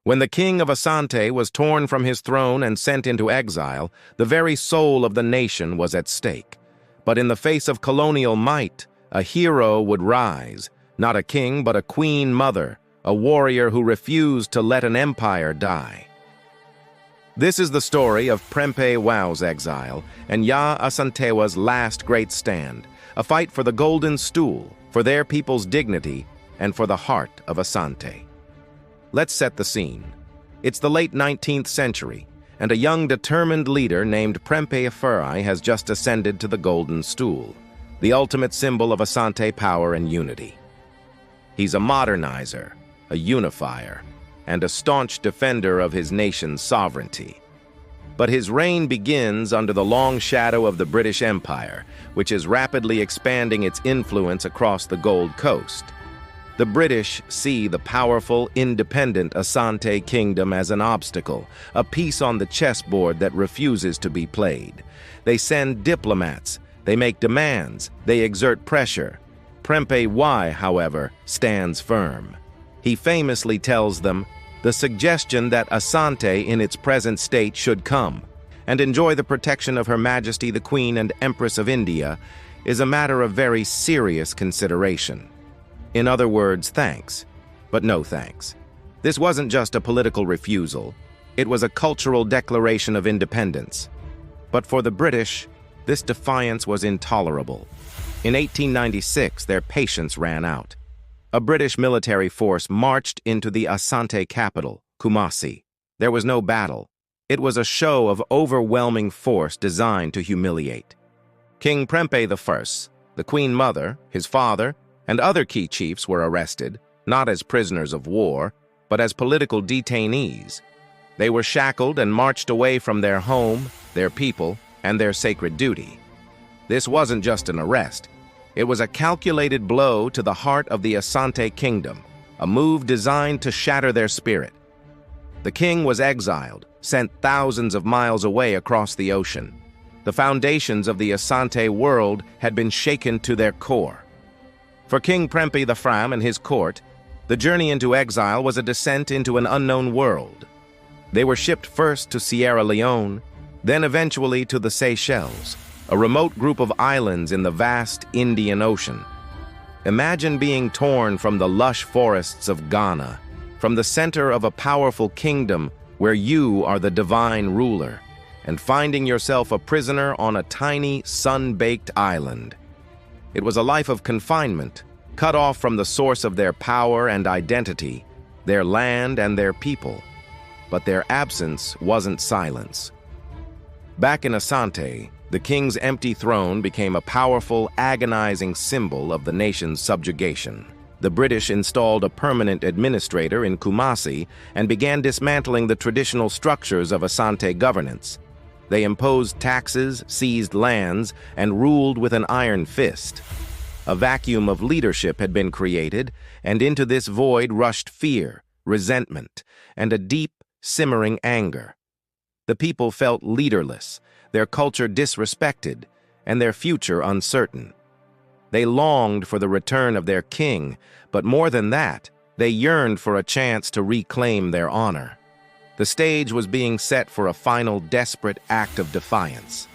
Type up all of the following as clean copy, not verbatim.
When the king of Asante was torn from his throne and sent into exile, the very soul of the nation was at stake. But in the face of colonial might, a hero would rise, not a king but a queen mother, a warrior who refused to let an empire die. This is the story of Prempeh I's exile and Yaa Asantewa's last great stand, a fight for the Golden Stool, for their people's dignity, and for the heart of Asante. Let's set the scene. It's the late 19th century, and a young determined leader named Prempeh I has just ascended to the Golden Stool, the ultimate symbol of Asante power and unity. He's a modernizer, a unifier, and a staunch defender of his nation's sovereignty. But his reign begins under the long shadow of the British Empire, which is rapidly expanding its influence across the Gold Coast. The British see the powerful, independent Asante kingdom as an obstacle, a piece on the chessboard that refuses to be played. They send diplomats, they make demands, they exert pressure. Prempeh I, however, stands firm. He famously tells them, "The suggestion that Asante in its present state should come and enjoy the protection of Her Majesty the Queen and Empress of India is a matter of very serious consideration." In other words, thanks, but no thanks. This wasn't just a political refusal, it was a cultural declaration of independence. But for the British, this defiance was intolerable. In 1896, their patience ran out. A British military force marched into the Asante capital, Kumasi. There was no battle. It was a show of overwhelming force designed to humiliate. King Prempeh I, the Queen Mother, his father, and other key chiefs were arrested, not as prisoners of war, but as political detainees. They were shackled and marched away from their home, their people, and their sacred duty. This wasn't just an arrest. It was a calculated blow to the heart of the Asante kingdom, a move designed to shatter their spirit. The king was exiled, sent thousands of miles away across the ocean. The foundations of the Asante world had been shaken to their core. For King Prempeh I and his court, the journey into exile was a descent into an unknown world. They were shipped first to Sierra Leone, then eventually to the Seychelles, a remote group of islands in the vast Indian Ocean. Imagine being torn from the lush forests of Ghana, from the center of a powerful kingdom where you are the divine ruler, and finding yourself a prisoner on a tiny, sun-baked island. It was a life of confinement, cut off from the source of their power and identity, their land and their people. But their absence wasn't silence. Back in Asante, the king's empty throne became a powerful, agonizing symbol of the nation's subjugation. The British installed a permanent administrator in Kumasi and began dismantling the traditional structures of Asante governance. They imposed taxes, seized lands, and ruled with an iron fist. A vacuum of leadership had been created, and into this void rushed fear, resentment, and a deep, simmering anger. The people felt leaderless, their culture disrespected, and their future uncertain. They longed for the return of their king, but more than that, they yearned for a chance to reclaim their honor. The stage was being set for a final desperate act of defiance.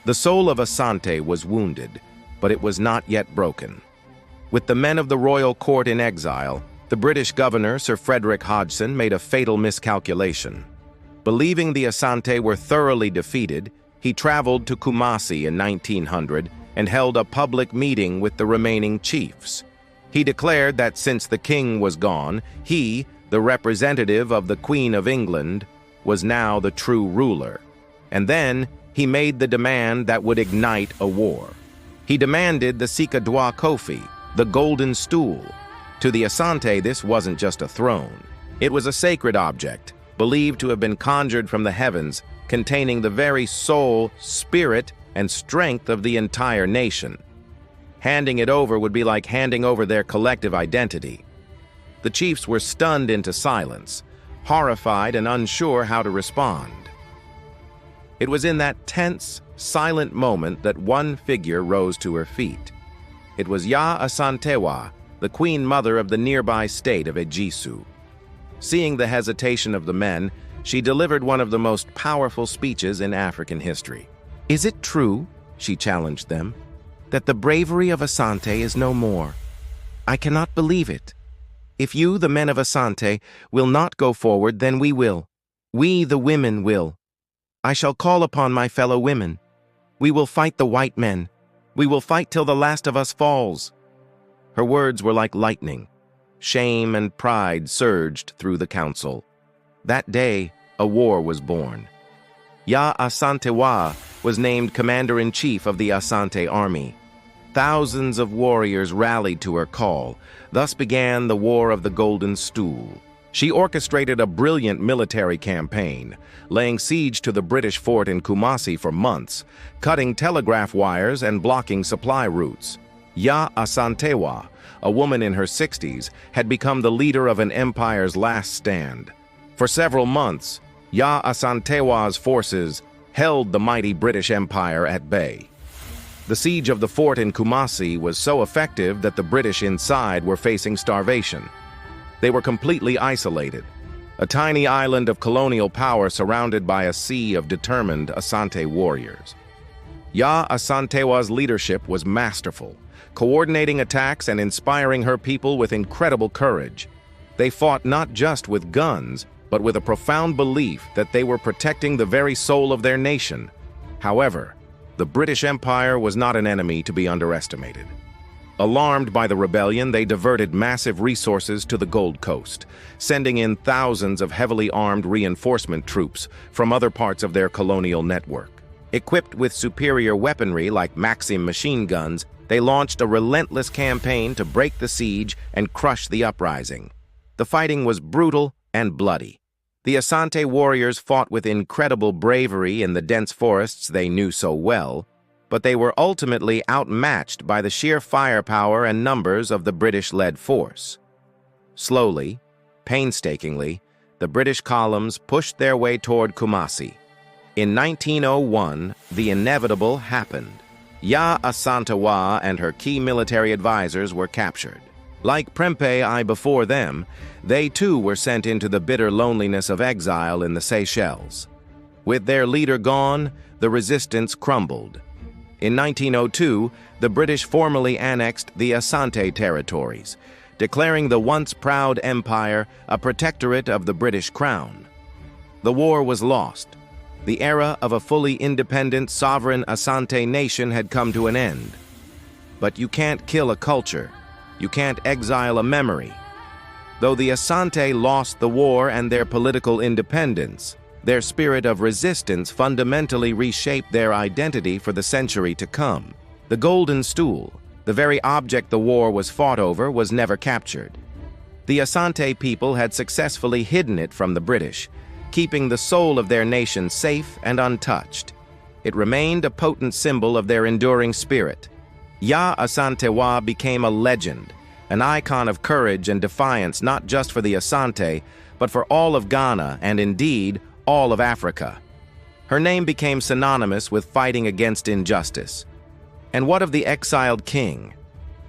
The soul of Asante was wounded, but it was not yet broken. With the men of the royal court in exile, the British governor, Sir Frederick Hodgson, made a fatal miscalculation. Believing the Asante were thoroughly defeated, he traveled to Kumasi in 1900 and held a public meeting with the remaining chiefs. He declared that since the king was gone, he, the representative of the Queen of England, was now the true ruler. And then he made the demand that would ignite a war. He demanded the Sikadwa Kofi, the Golden Stool. To the Asante, this wasn't just a throne. It was a sacred object, believed to have been conjured from the heavens, containing the very soul, spirit, and strength of the entire nation. Handing it over would be like handing over their collective identity. The chiefs were stunned into silence, horrified and unsure how to respond. It was in that tense, silent moment that one figure rose to her feet. It was Yaa Asantewaa, the Queen Mother of the nearby state of Ejisu. Seeing the hesitation of the men, she delivered one of the most powerful speeches in African history. "Is it true," she challenged them, "that the bravery of Asante is no more? I cannot believe it. If you, the men of Asante, will not go forward, then we will. We, the women, will. I shall call upon my fellow women. We will fight the white men. We will fight till the last of us falls." Her words were like lightning. Shame and pride surged through the council. That day, a war was born. Yaa Asantewaa was named commander-in-chief of the Asante army. Thousands of warriors rallied to her call. Thus began the War of the Golden Stool. She orchestrated a brilliant military campaign, laying siege to the British fort in Kumasi for months, cutting telegraph wires and blocking supply routes. Yaa Asantewaa, a woman in her 60s, had become the leader of an empire's last stand. For several months, Yaa Asantewaa's forces held the mighty British Empire at bay. The siege of the fort in Kumasi was so effective that the British inside were facing starvation. They were completely isolated, a tiny island of colonial power surrounded by a sea of determined Asante warriors. Yaa Asantewaa's leadership was masterful, coordinating attacks and inspiring her people with incredible courage. They fought not just with guns, but with a profound belief that they were protecting the very soul of their nation. However, the British Empire was not an enemy to be underestimated. Alarmed by the rebellion, they diverted massive resources to the Gold Coast, sending in thousands of heavily armed reinforcement troops from other parts of their colonial network. Equipped with superior weaponry like Maxim machine guns, they launched a relentless campaign to break the siege and crush the uprising. The fighting was brutal and bloody. The Asante warriors fought with incredible bravery in the dense forests they knew so well, but they were ultimately outmatched by the sheer firepower and numbers of the British-led force. Slowly, painstakingly, the British columns pushed their way toward Kumasi. In 1901, the inevitable happened. Yaa Asantewaa and her key military advisors were captured. Like Prempeh I before them, they too were sent into the bitter loneliness of exile in the Seychelles. With their leader gone, the resistance crumbled. In 1902, the British formally annexed the Asante territories, declaring the once proud empire a protectorate of the British Crown. The war was lost. The era of a fully independent, sovereign Asante nation had come to an end. But you can't kill a culture. You can't exile a memory. Though the Asante lost the war and their political independence, their spirit of resistance fundamentally reshaped their identity for the century to come. The Golden Stool, the very object the war was fought over, was never captured. The Asante people had successfully hidden it from the British, keeping the soul of their nation safe and untouched. It remained a potent symbol of their enduring spirit. Yaa Asantewaa became a legend, an icon of courage and defiance not just for the Asante, but for all of Ghana and indeed, all of Africa. Her name became synonymous with fighting against injustice. And what of the exiled king?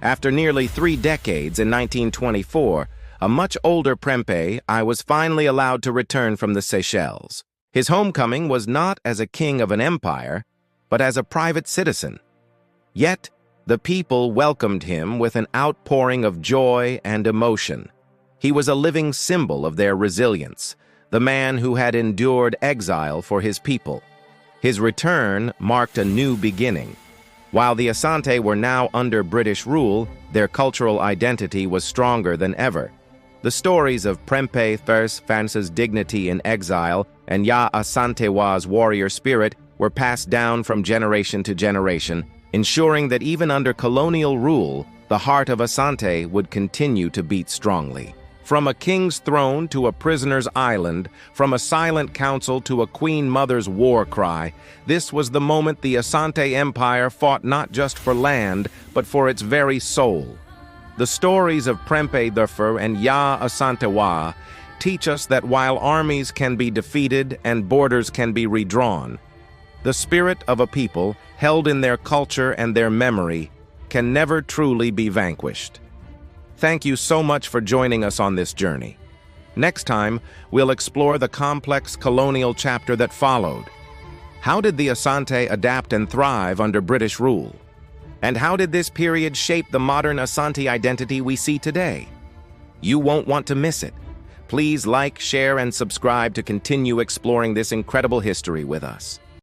After nearly 3 decades in 1924, a much older Prempeh I was finally allowed to return from the Seychelles. His homecoming was not as a king of an empire, but as a private citizen. Yet, the people welcomed him with an outpouring of joy and emotion. He was a living symbol of their resilience, the man who had endured exile for his people. His return marked a new beginning. While the Asante were now under British rule, their cultural identity was stronger than ever. The stories of Prempeh I's dignity in exile and Yaa Asantewaa's warrior spirit were passed down from generation to generation, ensuring that even under colonial rule, the heart of Asante would continue to beat strongly. From a king's throne to a prisoner's island, from a silent council to a queen mother's war cry, this was the moment the Asante Empire fought not just for land, but for its very soul. The stories of Prempeh I and Yaa Asantewaa teach us that while armies can be defeated and borders can be redrawn, the spirit of a people, held in their culture and their memory, can never truly be vanquished. Thank you so much for joining us on this journey. Next time, we'll explore the complex colonial chapter that followed. How did the Asante adapt and thrive under British rule? And how did this period shape the modern Asante identity we see today? You won't want to miss it. Please like, share, and subscribe to continue exploring this incredible history with us.